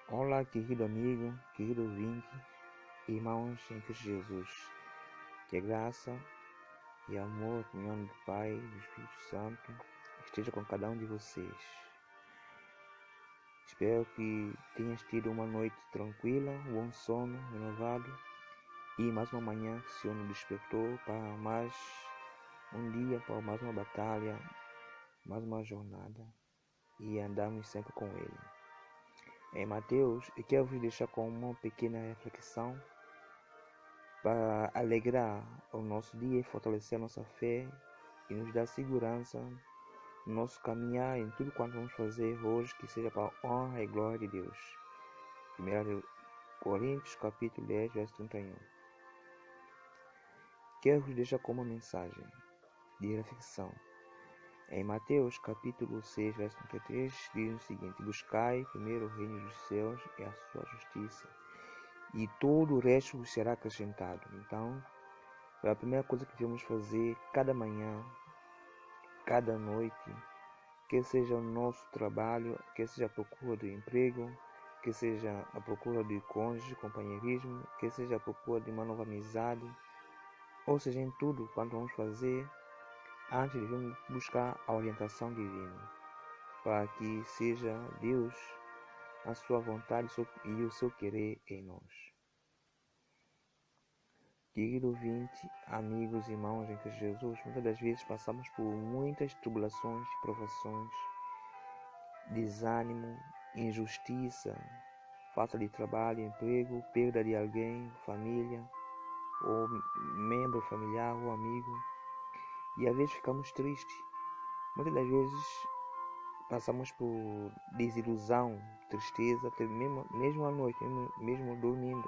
Olá, querido amigo, querido ouvinte, irmãos em Cristo Jesus. Que a graça e amor, em nome do Pai e do Espírito Santo esteja com cada um de vocês. Espero que tenhas tido uma noite tranquila, um bom sono, renovado e mais uma manhã que o Senhor nos despertou para mais um dia, para mais uma batalha, mais uma jornada e andarmos sempre com Ele. Em Mateus, eu quero vos deixar com uma pequena reflexão para alegrar o nosso dia, fortalecer a nossa fé e nos dar segurança no nosso caminhar em tudo quanto vamos fazer hoje, que seja para a honra e glória de Deus. 1 Coríntios, capítulo 10, verso 31. Quero vos deixar com uma mensagem de reflexão. Em Mateus, capítulo 6, verso 33, diz o seguinte: buscai primeiro o reino dos céus e a sua justiça, e todo o resto vos será acrescentado. Então, é a primeira coisa que devemos fazer cada manhã, cada noite, que seja o nosso trabalho, que seja a procura de emprego, que seja a procura de cônjuge, companheirismo, que seja a procura de uma nova amizade, ou seja, em tudo quanto vamos fazer, antes devemos buscar a orientação divina, para que seja Deus a sua vontade e o seu querer em nós. Querido ouvinte, amigos e irmãos em Cristo Jesus, muitas das vezes passamos por muitas tribulações, provações, desânimo, injustiça, falta de trabalho, emprego, perda de alguém, família, ou membro familiar ou amigo, e às vezes ficamos tristes. Muitas das vezes passamos por desilusão, tristeza, até mesmo à noite, mesmo dormindo.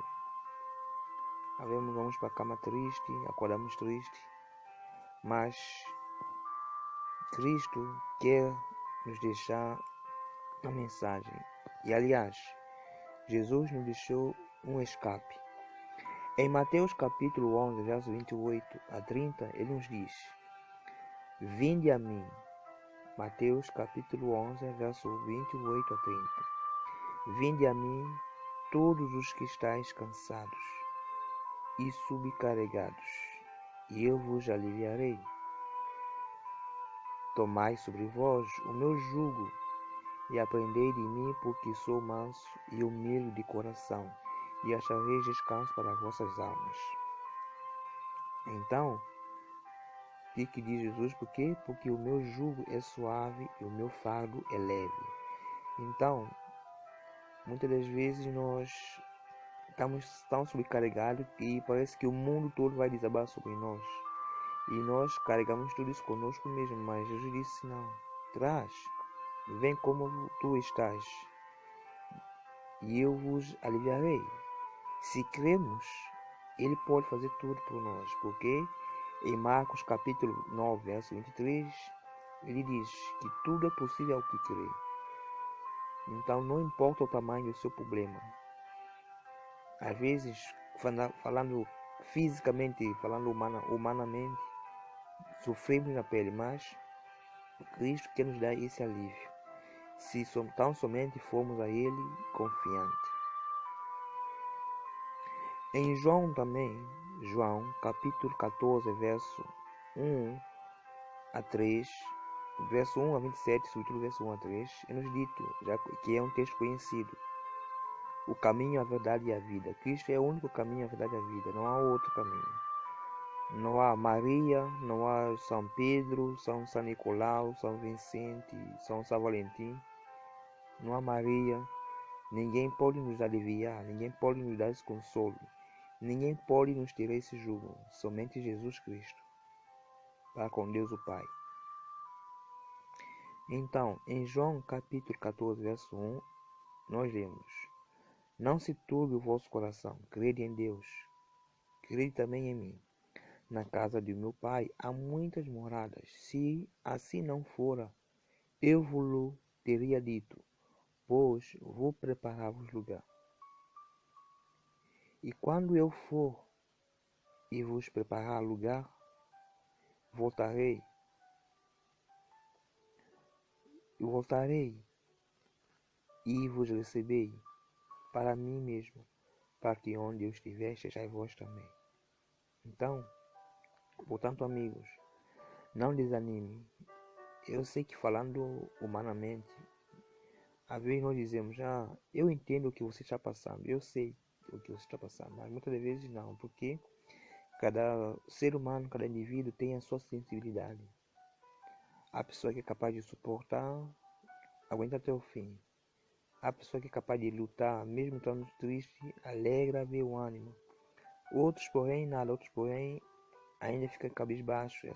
Às vezes vamos para a cama triste, acordamos triste, mas Cristo quer nos deixar uma mensagem. E aliás, Jesus nos deixou um escape. Em Mateus capítulo 11, verso 28 a 30, ele nos diz: vinde a mim. Mateus capítulo 11, verso 28 a 30. Vinde a mim todos os que estáis cansados e subcarregados, e eu vos aliviarei. Tomai sobre vós o meu jugo e aprendei de mim, porque sou manso e humilde de coração, e achareis descanso para as vossas almas. Então, o que diz Jesus? Por quê? Porque o meu jugo é suave e o meu fardo é leve. Então, muitas das vezes nós estamos tão sobrecarregados que parece que o mundo todo vai desabar sobre nós. E nós carregamos tudo isso conosco mesmo, mas Jesus disse não. Traz, vem como tu estás, e eu vos aliviarei. Se cremos, Ele pode fazer tudo por nós, porque em Marcos capítulo 9, verso 23, ele diz que tudo é possível ao que crê. Então não importa o tamanho do seu problema. Às vezes, falando fisicamente, falando humanamente, sofremos na pele, mas Cristo quer nos dar esse alívio, se tão somente formos a Ele confiante. Em João também, João capítulo 14, verso 1 a 3, verso 1 a 27, sobretudo verso 1 a 3, é nos dito, já que é um texto conhecido: o caminho, a verdade e a vida. Cristo é o único caminho, a verdade e a vida, não há outro caminho. Não há Maria, não há São Pedro, São Nicolau, São Vicente, São Valentim. Não há Maria. Ninguém pode nos aliviar, ninguém pode nos dar esse consolo, ninguém pode nos tirar esse jugo, somente Jesus Cristo, para com Deus o Pai. Então, em João capítulo 14, verso 1, nós lemos: não se turbe o vosso coração, crede em Deus, crede também em mim. Na casa de meu Pai há muitas moradas. Se assim não fora, eu vos teria dito, pois vou preparar-vos lugar. E quando eu for e vos preparar lugar, voltarei e vos receberei para mim mesmo, para que onde eu estiver, estejais vós também. Então, portanto, amigos, não desanime. Eu sei que falando humanamente, às vezes nós dizemos, eu entendo o que você está passando, eu sei o que você está passando, mas muitas vezes não, porque cada ser humano, cada indivíduo tem a sua sensibilidade. A pessoa que é capaz de suportar, aguenta até o fim. A pessoa que é capaz de lutar, mesmo estando triste, alegra, vê o ânimo. Outros, porém, nada. Outros, porém, ainda ficam cabisbaixo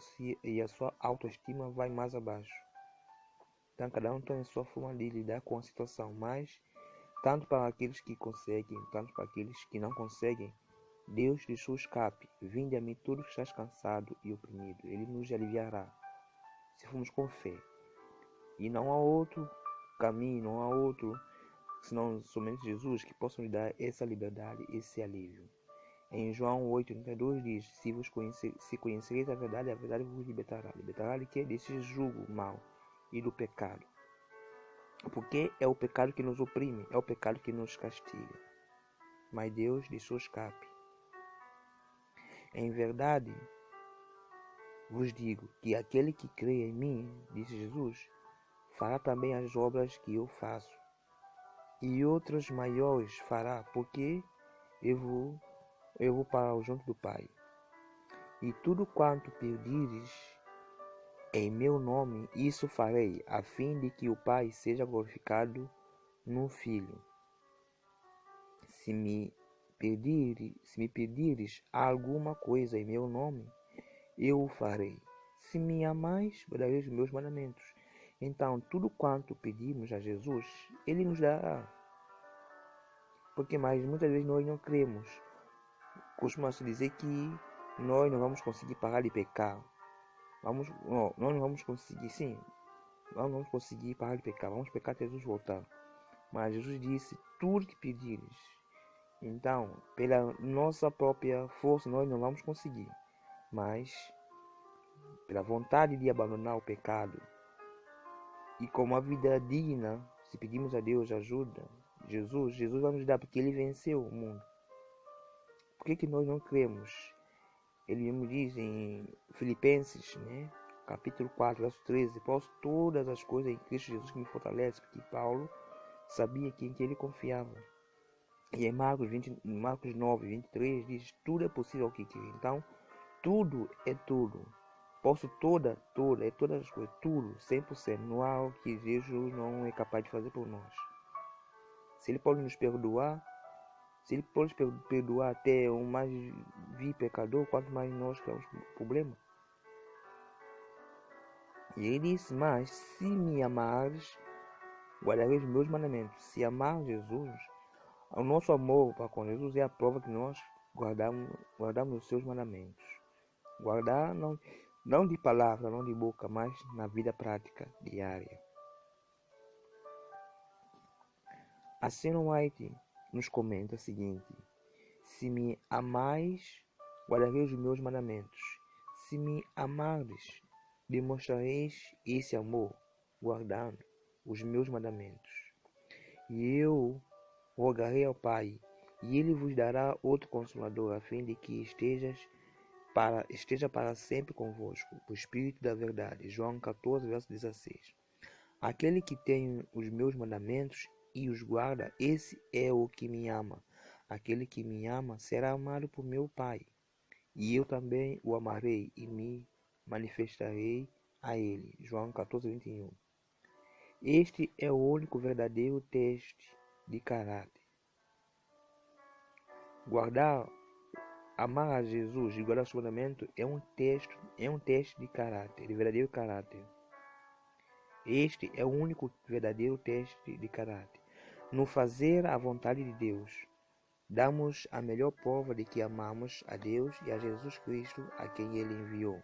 e a sua autoestima vai mais abaixo. Então, cada um tem a sua forma de lidar com a situação, mas tanto para aqueles que conseguem, tanto para aqueles que não conseguem, Deus deixou escape. Vinde a mim todos que estás cansado e oprimido, Ele nos aliviará, se formos com fé. E não há outro caminho, não há outro, senão somente Jesus, que possa nos dar essa liberdade, esse alívio. Em João 8,32 diz, se conhecereis a verdade vos libertará. Libertará de quê? Desse jugo mal e do pecado. Porque é o pecado que nos oprime, é o pecado que nos castiga. Mas Deus deixou escape. Em verdade, vos digo que aquele que crê em mim, disse Jesus, fará também as obras que eu faço. E outras maiores fará, porque eu vou para o junto do Pai. E tudo quanto pedires em meu nome, isso farei, a fim de que o Pai seja glorificado no Filho. Se me pedires alguma coisa em meu nome, eu o farei. Se me amais, guardareis os meus mandamentos. Então, tudo quanto pedimos a Jesus, Ele nos dará. Porque mais muitas vezes nós não cremos. Costuma-se dizer que nós não vamos conseguir parar de pecar. Nós não vamos conseguir, sim. Nós não vamos conseguir parar de pecar. Vamos pecar até Jesus voltar. Mas Jesus disse, tudo que pedires. Então, pela nossa própria força, nós não vamos conseguir. Mas, pela vontade de abandonar o pecado, e com uma vida digna, se pedimos a Deus ajuda, Jesus vai nos dar, porque Ele venceu o mundo. Por que nós não cremos? Ele mesmo diz em Filipenses, capítulo 4, verso 13, posso todas as coisas em Cristo Jesus que me fortalece, porque Paulo sabia que em que ele confiava. E em Marcos 9, 23 diz, tudo é possível ao que crê. Então, tudo é tudo. Posso todas as coisas, tudo, 100%. Não há o que Jesus não é capaz de fazer por nós. Se Ele pode nos perdoar, se Ele pode perdoar até o mais vil pecador, quanto mais nós que temos problema. E Ele disse, mas se me amares, guardareis os meus mandamentos. Se amar Jesus, o nosso amor para com Jesus é a prova que nós guardamos os seus mandamentos. Guardar não de palavra, não de boca, mas na vida prática diária. A Sena White nos comenta o seguinte, se me amais, guardareis os meus mandamentos. Se me amardes, demonstrareis esse amor, guardando os meus mandamentos. E eu rogarei ao Pai, e Ele vos dará outro Consolador, a fim de que esteja para sempre convosco, o Espírito da verdade. João 14, verso 16. Aquele que tem os meus mandamentos e os guarda, esse é o que me ama. Aquele que me ama será amado por meu Pai, e eu também o amarei e me manifestarei a ele. João 14, 21. Este é o único verdadeiro teste de caráter. Amar a Jesus e guardar o seu mandamento é um teste de caráter, de verdadeiro caráter. Este é o único verdadeiro teste de caráter. No fazer a vontade de Deus, damos a melhor prova de que amamos a Deus e a Jesus Cristo, a quem Ele enviou.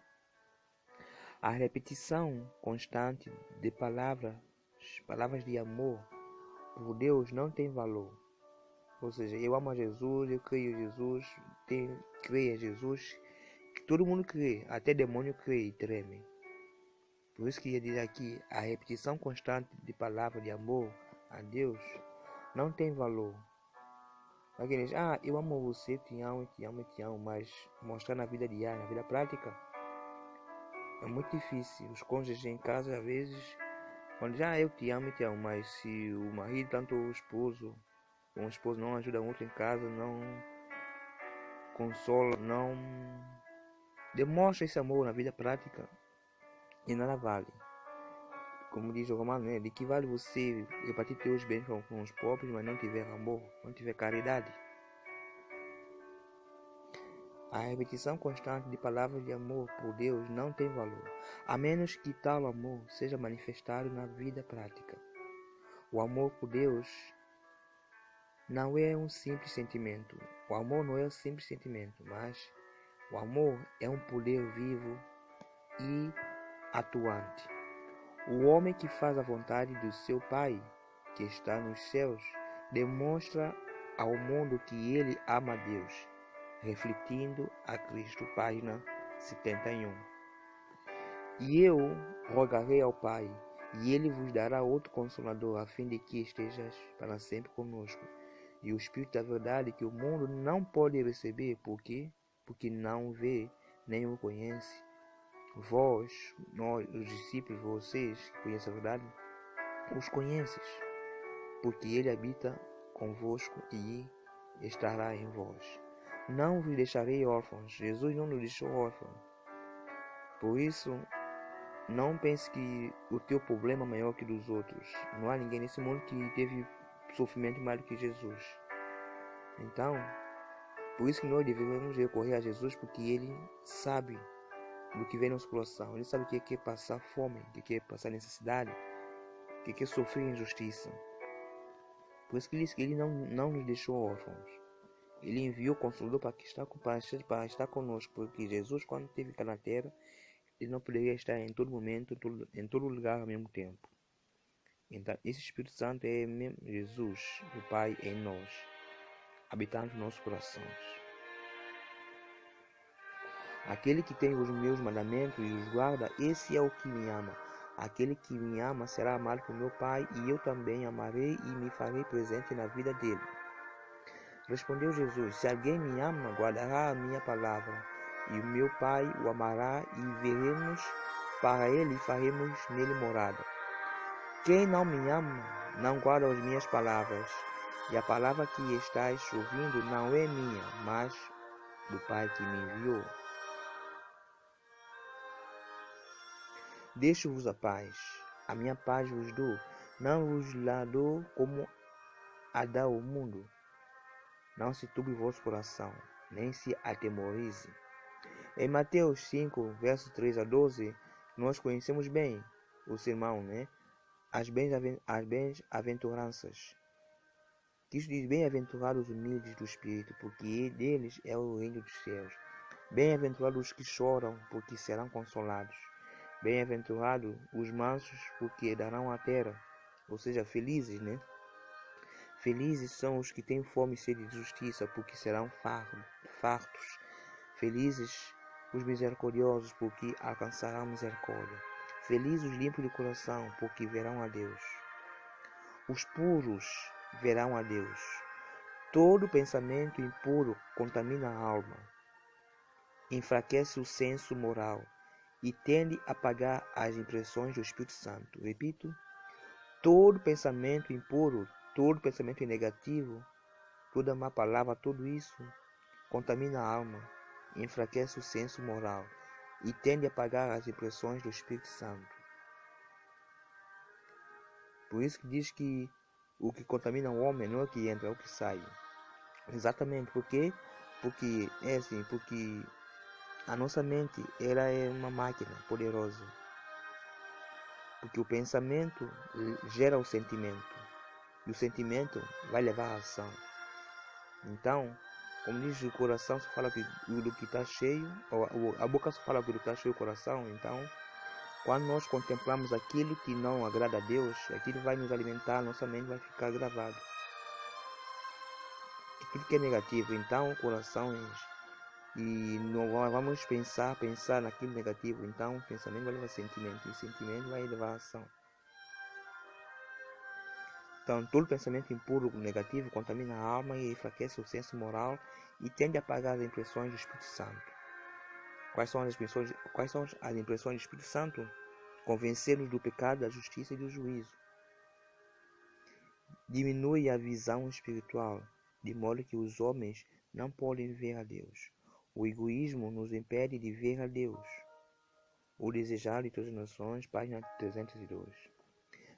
A repetição constante de palavras de amor por Deus não tem valor. Ou seja, eu amo a Jesus, eu creio em Jesus, creio em Jesus, que todo mundo crê, até demônio crê e treme. Por isso que eu dizer aqui, a repetição constante de palavras de amor a Deus não tem valor. Alguém diz, eu amo você, te amo, te amo, te amo, mas mostrar na vida diária, na vida prática, é muito difícil. Os cônjuges em casa, às vezes, quando diz, eu te amo, mas se o marido, tanto o esposo não ajuda muito em casa, não consola, não demonstra esse amor na vida prática, e nada vale. Como diz o Romano, né? De que vale você repartir teus bens com os pobres, mas não tiver amor, não tiver caridade? A repetição constante de palavras de amor por Deus não tem valor, a menos que tal amor seja manifestado na vida prática. O amor por Deus não é um simples sentimento. O amor não é um simples sentimento, mas o amor é um poder vivo e atuante. O homem que faz a vontade do seu Pai, que está nos céus, demonstra ao mundo que ele ama a Deus, refletindo a Cristo. Página 71. E eu rogarei ao Pai, e ele vos dará outro Consolador, a fim de que estejais para sempre conosco. E o Espírito da verdade, que o mundo não pode receber, porque não vê, nem o conhece. Vós, nós, os discípulos, vocês que conhecem a verdade, os conheces, porque ele habita convosco e estará em vós. Não vos deixarei órfãos. Jesus não nos deixou órfãos. Por isso, não pense que o teu problema é maior que dos outros. Não há ninguém nesse mundo que teve sofrimento mais do que Jesus. Então, por isso que nós devemos recorrer a Jesus, porque ele sabe do que vem no nosso coração. Ele sabe o que é passar fome, o que é passar necessidade, o que é sofrer injustiça. Por isso que ele disse que ele não nos deixou órfãos. Ele enviou o Consolador para estar conosco, porque Jesus, quando esteve cá na terra, ele não poderia estar em todo momento, em todo lugar ao mesmo tempo. Então, esse Espírito Santo é mesmo Jesus, o Pai em nós, habitando nos nossos corações. Aquele que tem os meus mandamentos e os guarda, esse é o que me ama. Aquele que me ama será amado por meu Pai, e eu também amarei e me farei presente na vida dele. Respondeu Jesus: Se alguém me ama, guardará a minha palavra, e o meu Pai o amará, e viremos para ele e faremos nele morada. Quem não me ama, não guarda as minhas palavras, e a palavra que estás ouvindo não é minha, mas do Pai que me enviou. Deixo-vos a paz, a minha paz vos dou, não vos la dou como a dá o mundo. Não se turbe o vosso coração, nem se atemorize. Em Mateus 5, versos 3 a 12, nós conhecemos bem o sermão, né? As bem-aventuranças. Cristo diz: bem-aventurados os humildes do espírito, porque deles é o reino dos céus. Bem-aventurados os que choram, porque serão consolados. Bem-aventurados os mansos, porque herdarão a terra. Ou seja, felizes, né? Felizes são os que têm fome e sede de justiça, porque serão fartos. Felizes os misericordiosos, porque alcançarão misericórdia. Felizes os limpos de coração, porque verão a Deus. Os puros verão a Deus. Todo pensamento impuro contamina a alma, enfraquece o senso moral e tende a apagar as impressões do Espírito Santo. Repito, todo pensamento impuro, todo pensamento negativo, toda má palavra, tudo isso contamina a alma, enfraquece o senso moral e tende a apagar as impressões do Espírito Santo. Por isso que diz que o que contamina o homem não é o que entra, é o que sai. Exatamente, porque é assim, porque a nossa mente, ela é uma máquina poderosa. Porque o pensamento gera o sentimento, e o sentimento vai levar à ação. Então, como diz, o coração só fala do que está cheio, ou a boca só fala do que está cheio o coração. Então, quando nós contemplamos aquilo que não agrada a Deus, aquilo vai nos alimentar, nossa mente vai ficar gravada. Aquilo que é negativo, então o coração e não vamos pensar naquilo negativo, então o pensamento vai levar a sentimento, e o sentimento vai levar a ação. Então, todo pensamento impuro negativo contamina a alma e enfraquece o senso moral e tende a apagar as impressões do Espírito Santo. Quais são as impressões do Espírito Santo? Convencer-nos do pecado, da justiça e do juízo. Diminui a visão espiritual, de modo que os homens não podem ver a Deus. O egoísmo nos impede de ver a Deus. O desejar de todas as nações, página 302.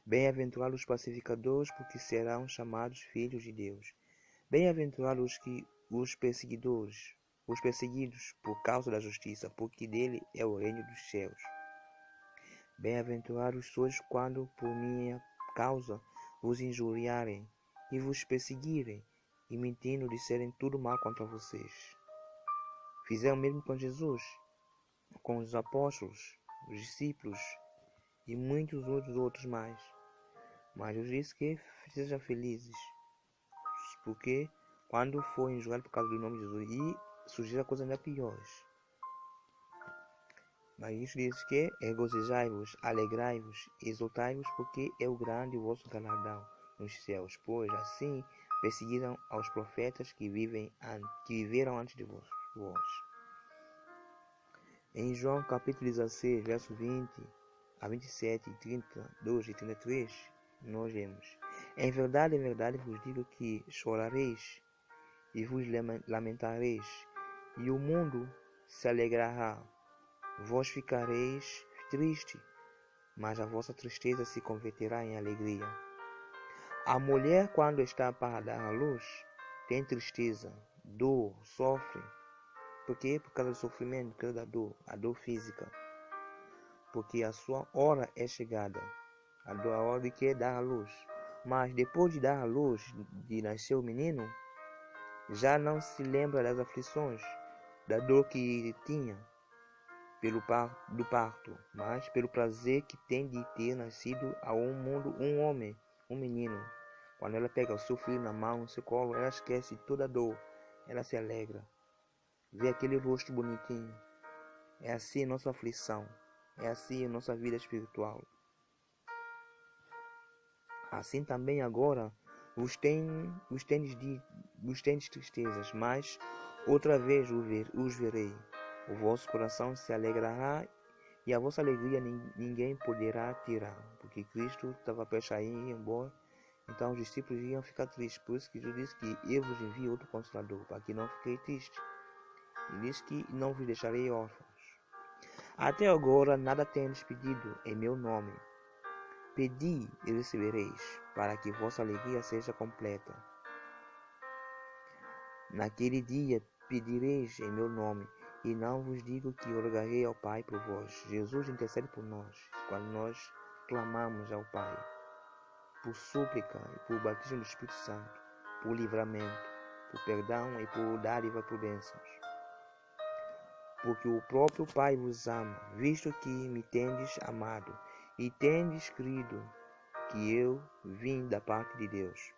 Bem-aventurados os pacificadores, porque serão chamados filhos de Deus. Bem-aventurados os perseguidos por causa da justiça, porque dele é o reino dos céus. Bem-aventurados sois quando por minha causa vos injuriarem e vos perseguirem, e mentindo disserem tudo mal contra vocês. Fizeram o mesmo com Jesus, com os apóstolos, os discípulos e muitos outros mais. Mas eu disse que sejam felizes, porque quando for injuriado por causa do nome de Jesus, e surgirá coisas ainda piores. Mas isso diz que regozijai-vos, alegrai-vos, exultai-vos, porque é o grande o vosso galardão nos céus, pois assim perseguiram aos profetas que viveram antes de vós. Em João capítulo 16, verso 20 a 27, 32 e 33, nós lemos: em verdade vos digo que chorareis e vos lamentareis, e o mundo se alegrará. Vós ficareis triste, mas a vossa tristeza se converterá em alegria. A mulher, quando está para dar à luz, tem tristeza, dor, sofre. Por quê? Por causa do sofrimento, por causa da dor, a dor física. Porque a sua hora é chegada, a hora de que dar à luz. Mas depois de dar à luz, de nascer o menino, já não se lembra das aflições, da dor que tinha do parto, mas pelo prazer que tem de ter nascido a um mundo um homem, um menino. Quando ela pega o seu filho na mão, no seu colo, ela esquece toda a dor, ela se alegra, vê aquele rosto bonitinho. É assim a nossa aflição, é assim a nossa vida espiritual. Assim também agora vos tendes tristezas, mas outra vez os verei. O vosso coração se alegrará e a vossa alegria ninguém poderá tirar, porque Cristo estava prestes a ir embora, então os discípulos iam ficar tristes. Por isso que Jesus disse que eu vos envio outro Consolador, para que não fiquei triste. Ele disse que não vos deixarei órfãos. Até agora nada tendes pedido em meu nome. Pedi e recebereis, para que vossa alegria seja completa. Naquele dia pedireis em meu nome, e não vos digo que rogarei ao Pai por vós. Jesus intercede por nós, quando nós clamamos ao Pai, por súplica e por batismo do Espírito Santo, por livramento, por perdão e por dádiva por bênçãos. Porque o próprio Pai vos ama, visto que me tendes amado, e tendes crido que eu vim da parte de Deus.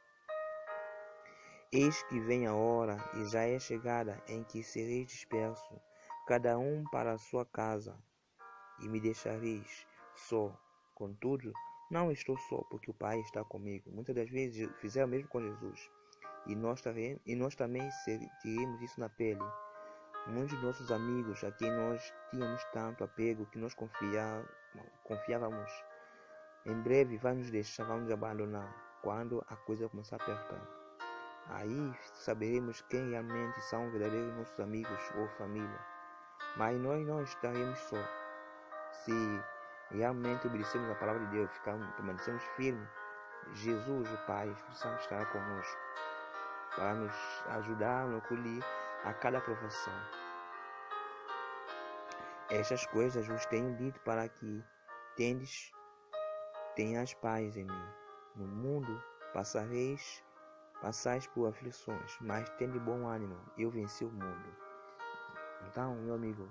Eis que vem a hora, e já é chegada, em que sereis dispersos, cada um para a sua casa, e me deixareis só. Contudo, não estou só, porque o Pai está comigo. Muitas das vezes fizeram o mesmo com Jesus, e nós também teremos isso na pele. Muitos de nossos amigos, a quem nós tínhamos tanto apego, que nós confiávamos, em breve vai nos deixar, vai nos abandonar, quando a coisa começar a apertar. Aí saberemos quem realmente são verdadeiros nossos amigos ou família. Mas nós não estaremos só. Se realmente obedecemos a palavra de Deus, permanecemos firmes, Jesus, o Pai, o Espírito Santo estará conosco, para nos ajudar a acolher a cada provação. Estas coisas vos tenho dito para que tenhas paz em mim. No mundo passais por aflições, mas tende bom ânimo, eu venci o mundo. Então, meu amigo,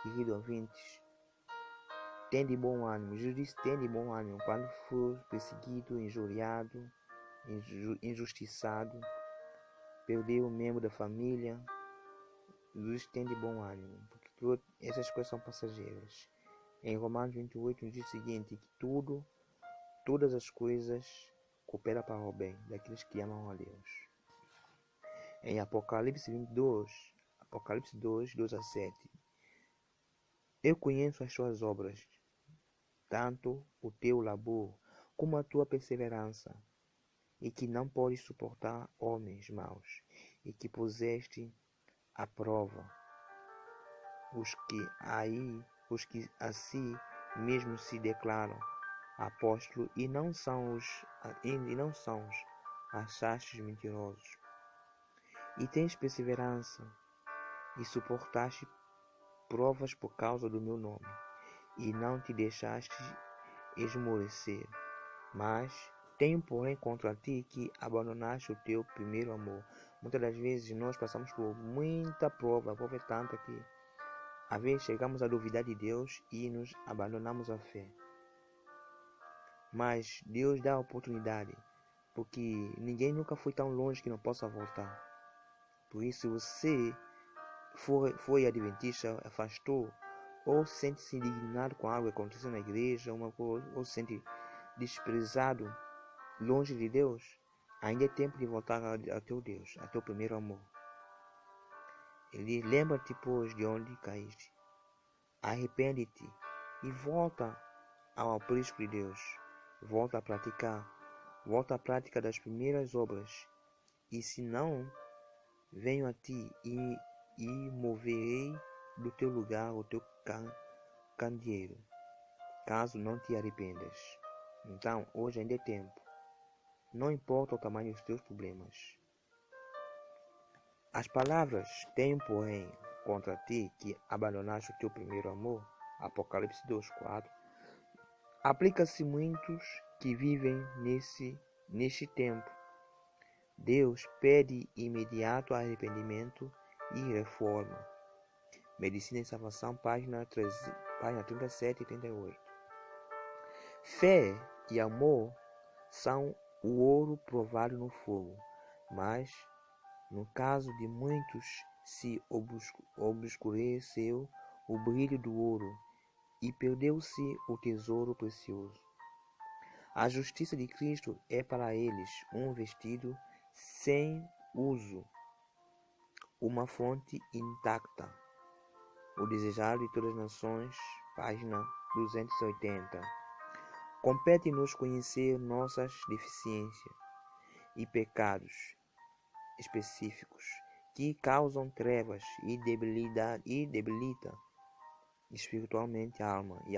querido ouvintes, tende bom ânimo. Jesus disse: tende bom ânimo quando for perseguido, injuriado, injustiçado, perder um membro da família. Jesus tende bom ânimo, porque essas coisas são passageiras. Em Romanos 28 nos diz o seguinte: que todas as coisas coopera para o bem daqueles que amam a Deus. Em Apocalipse 2:2-7, eu conheço as tuas obras, tanto o teu labor como a tua perseverança, e que não podes suportar homens maus, e que puseste à prova os que a si mesmo se declaram apóstolos e não são os achaste mentirosos. E tens perseverança e suportaste provas por causa do meu nome, e não te deixaste esmorecer. Mas tenho, porém, contra ti que abandonaste o teu primeiro amor. Muitas das vezes nós passamos por muita prova é tanta que às vezes chegamos a duvidar de Deus e nos abandonamos a fé. Mas Deus dá a oportunidade, porque ninguém nunca foi tão longe que não possa voltar. Por isso, se você foi adventista, afastou, ou sente-se indignado com algo que aconteceu na igreja, ou se sente desprezado, longe de Deus, ainda é tempo de voltar ao teu Deus, ao teu primeiro amor. Ele diz: lembra-te, pois, de onde caíste, arrepende-te e volta ao aprisco de Deus, volta à prática das primeiras obras, e se não, venho a ti e moverei do teu lugar o teu candeeiro, caso não te arrependas. Então, hoje ainda é tempo. Não importa o tamanho dos teus problemas. As palavras tenho, porém, contra ti que abandonaste o teu primeiro amor, Apocalipse 2:4, aplica-se muitos que vivem neste tempo. Deus pede imediato arrependimento e reforma. Medicina e Salvação, página 37 e 38. Fé e amor são o ouro provado no fogo, mas no caso de muitos se obscureceu o brilho do ouro e perdeu-se o tesouro precioso. A justiça de Cristo é para eles um vestido sem uso, uma fonte intacta. O desejado de todas as nações, página 280. Compete-nos conhecer nossas deficiências e pecados específicos que causam trevas e debilitam espiritualmente a alma e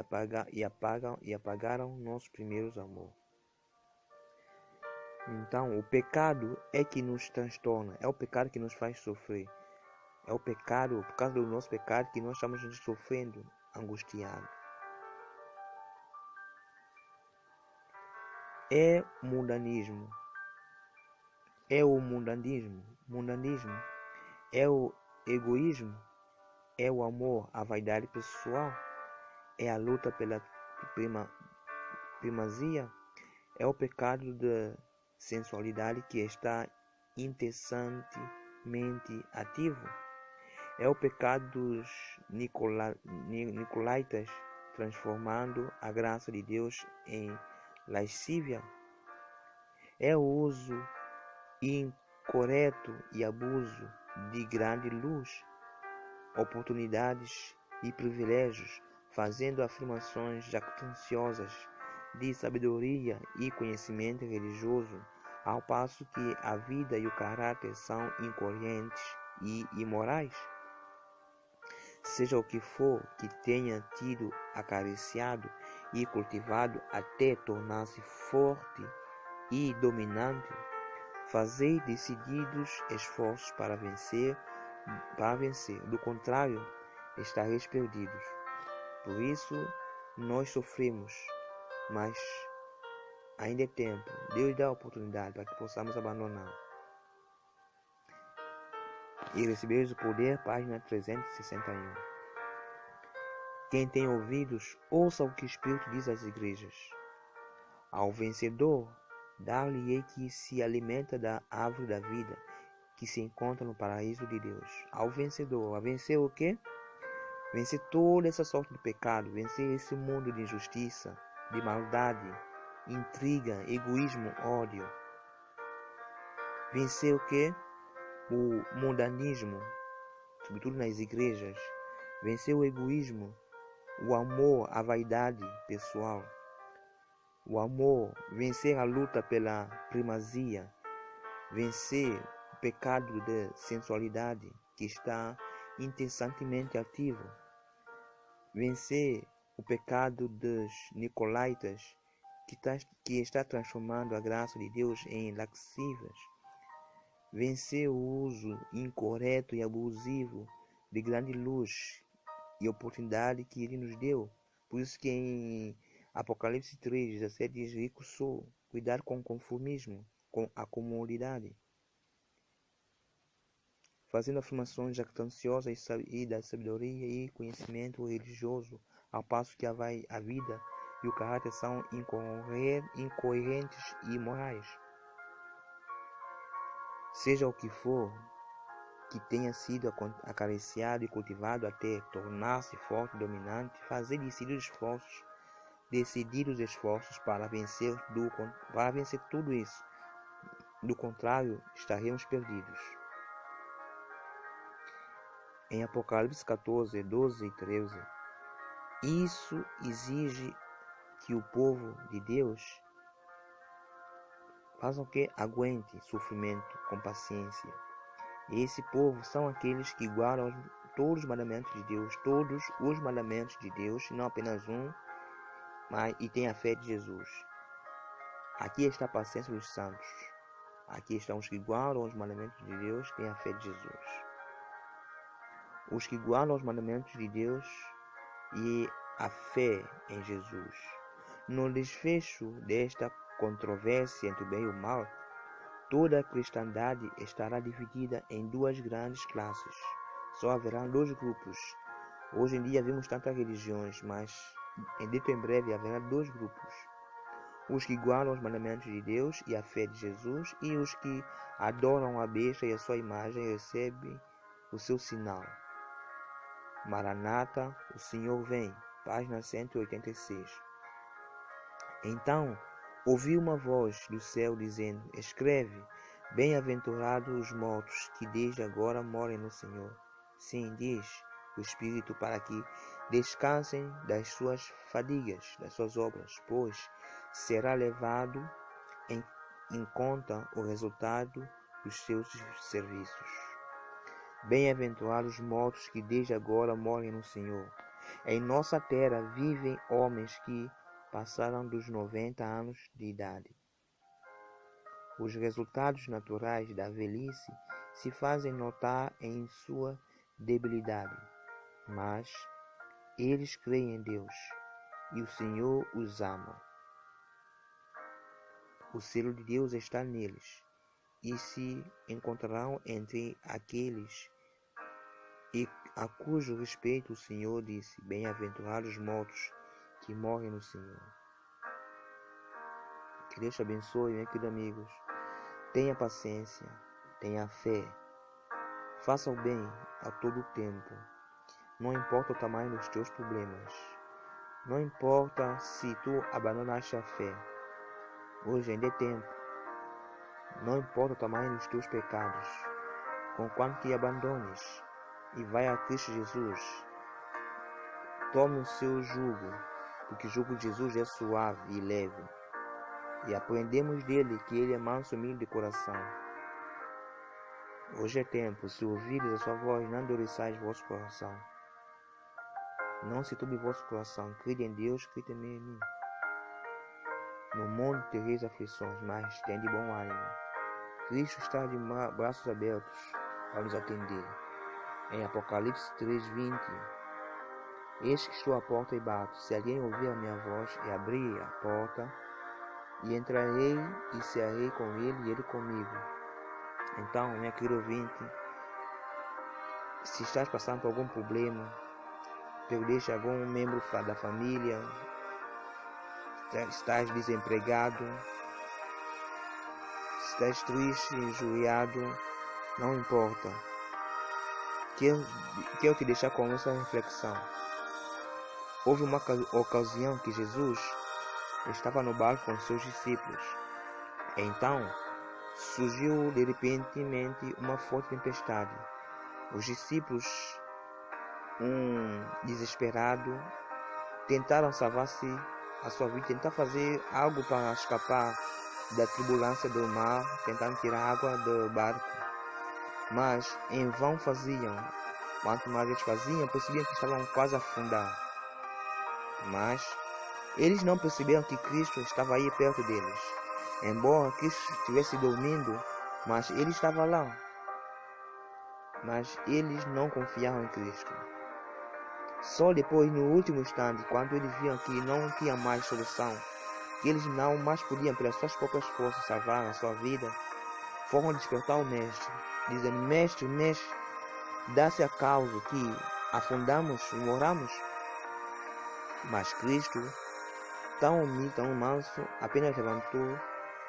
apagaram nossos primeiros amor. Então, o pecado é que nos transtorna, é o pecado que nos faz sofrer. É o pecado, por causa do nosso pecado, que nós estamos sofrendo, angustiados. É mundanismo. É o mundanismo. Mundanismo é o egoísmo. É o amor à vaidade pessoal. É a luta pela primazia. É o pecado da sensualidade que está incessantemente ativo. É o pecado dos nicolaítas, transformando a graça de Deus em lascívia. É o uso incorreto e abuso de grande luz, oportunidades e privilégios, fazendo afirmações jactanciosas de sabedoria e conhecimento religioso, ao passo que a vida e o caráter são incoerentes e imorais. Seja o que for que tenha tido acariciado e cultivado até tornar-se forte e dominante, fazei decididos esforços para vencer. Do contrário, estareis perdidos. Por isso, nós sofremos, mas ainda é tempo. Deus dá a oportunidade para que possamos abandonar e receberes o poder, página 361. Quem tem ouvidos, ouça o que o Espírito diz às igrejas. Ao vencedor, dar-lhe-ei que se alimenta da árvore da vida, que se encontra no paraíso de Deus. Ao vencedor, a vencer o quê? Vencer toda essa sorte de pecado, vencer esse mundo de injustiça, de maldade intriga, egoísmo, ódio. Vencer o quê? O mundanismo, sobretudo nas igrejas. Vencer o egoísmo, o amor à vaidade pessoal. O amor, vencer a luta pela primazia. Vencer o pecado da sensualidade que está incessantemente ativo. Vencer o pecado dos nicolaítas que está transformando a graça de Deus em laxivas. Vencer o uso incorreto e abusivo de grande luz e oportunidade que Ele nos deu. Por isso que em Apocalipse 3:17 diz: rico sou, cuidar com o conformismo, com a comodidade, fazendo afirmações jactanciosas e da sabedoria e conhecimento religioso, ao passo que a vida e o caráter são incoerentes e imorais. Seja o que for que tenha sido acariciado e cultivado até tornar-se forte e dominante, fazer decididos esforços para vencer tudo isso. Do contrário, estaremos perdidos. Em Apocalipse 14:12 e 13, isso exige que o povo de Deus faça o que? Aguente sofrimento com paciência. E esse povo são aqueles que guardam todos os mandamentos de Deus, não apenas um, e tem a fé de Jesus. Aqui está a paciência dos santos. Aqui estão os que guardam os mandamentos de Deus, têm a fé de Jesus. Os que guardam os mandamentos de Deus e a fé em Jesus. No desfecho desta controvérsia entre o bem e o mal, toda a cristandade estará dividida em duas grandes classes. Só haverá dois grupos. Hoje em dia vemos tantas religiões, mas dentro em breve haverá dois grupos. Os que guardam os mandamentos de Deus e a fé de Jesus, e os que adoram a besta e a sua imagem e recebem o seu sinal. Maranata, o Senhor vem. Página 186. Então ouvi uma voz do céu dizendo: escreve, bem-aventurados os mortos que desde agora morem no Senhor. Sim, diz o Espírito, para que descansem das suas fadigas, das suas obras, pois será levado em conta o resultado dos seus serviços. Bem-aventurados os mortos que desde agora morem no Senhor. Em nossa terra vivem homens que passaram dos 90 anos de idade. Os resultados naturais da velhice se fazem notar em sua debilidade, mas eles creem em Deus e o Senhor os ama. O selo de Deus está neles e se encontrarão entre aqueles a cujo respeito o Senhor disse: bem-aventurados os mortos que morrem no Senhor. Que Deus te abençoe, meus queridos amigos. Tenha paciência, tenha fé, faça o bem a todo tempo. Não importa o tamanho dos teus problemas, não importa se tu abandonaste a fé, hoje ainda é tempo. Não importa o tamanho dos teus pecados, conquanto que abandones e vai a Cristo Jesus, tome o seu jugo, porque o jugo de Jesus é suave e leve, e aprendemos dele que ele é manso e humilde de coração. Hoje é tempo, se ouvires a sua voz, não endurçais vosso coração. Não se turbe vosso coração, crede em Deus, crede também em mim. No mundo tereis aflições, mas tende bom ânimo. Cristo está de braços abertos para nos atender. Em Apocalipse 3:20, eis que estou à porta e bato. Se alguém ouvir a minha voz e abrir a porta, e entrarei e cearei com ele e ele comigo. Então, minha querida ouvinte, se estás passando por algum problema, perdeste algum membro da família, estás desempregado, estás triste, injuriado, não importa. Quero te deixar com essa reflexão. Houve uma ocasião que Jesus estava no barco com seus discípulos. Então surgiu de repentemente uma forte tempestade. Os discípulos, desesperado, tentaram salvar-se a sua vida, tentar fazer algo para escapar da turbulência do mar, tentando tirar água do barco. Mas em vão faziam. Quanto mais eles faziam, percebiam que estavam quase a afundar. Mas eles não perceberam que Cristo estava aí perto deles. Embora Cristo estivesse dormindo, mas ele estava lá. Mas eles não confiavam em Cristo. Só depois, no último instante, quando eles viram que não tinha mais solução, que eles não mais podiam, pelas suas próprias forças, salvar a sua vida, foram despertar o Mestre, dizendo: Mestre, dá-se a causa que afundamos e moramos. Mas Cristo, tão humilde, tão manso, apenas levantou,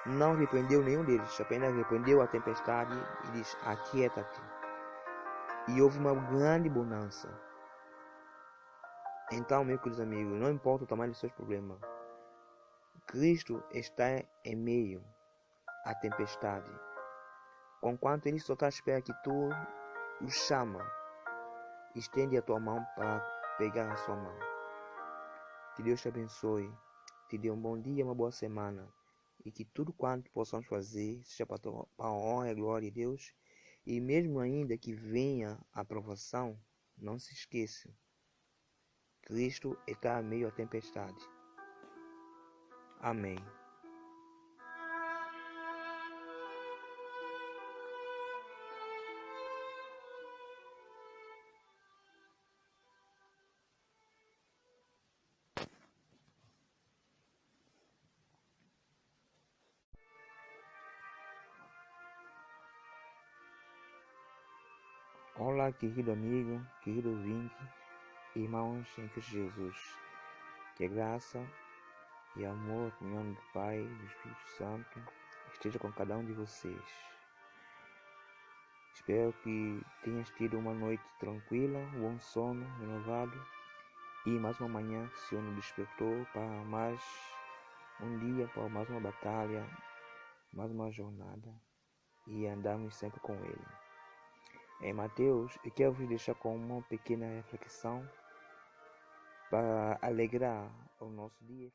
não repreendeu nenhum deles, apenas repreendeu a tempestade e disse: aquieta-te. E houve uma grande bonança. Então, meus queridos amigos, não importa o tamanho dos seus problemas, Cristo está em meio à tempestade. Conquanto Ele só está à espera que tu o chama, estende a tua mão para pegar a sua mão. Que Deus te abençoe, te dê um bom dia, uma boa semana, e que tudo quanto possamos fazer seja para a honra e glória de Deus. E mesmo ainda que venha a provação, não se esqueça, Cristo está em meio à tempestade. Amém. Olá, querido amigo, querido ouvinte, irmãos em Cristo Jesus. Que a graça e amor, comunhão do Pai e do Espírito Santo esteja com cada um de vocês. Espero que tenhas tido uma noite tranquila, um bom sono, renovado, e mais uma manhã que o Senhor nos despertou para mais um dia, para mais uma batalha, mais uma jornada, e andarmos sempre com Ele. Em Mateus, eu quero vos deixar com uma pequena reflexão para alegrar o nosso dia.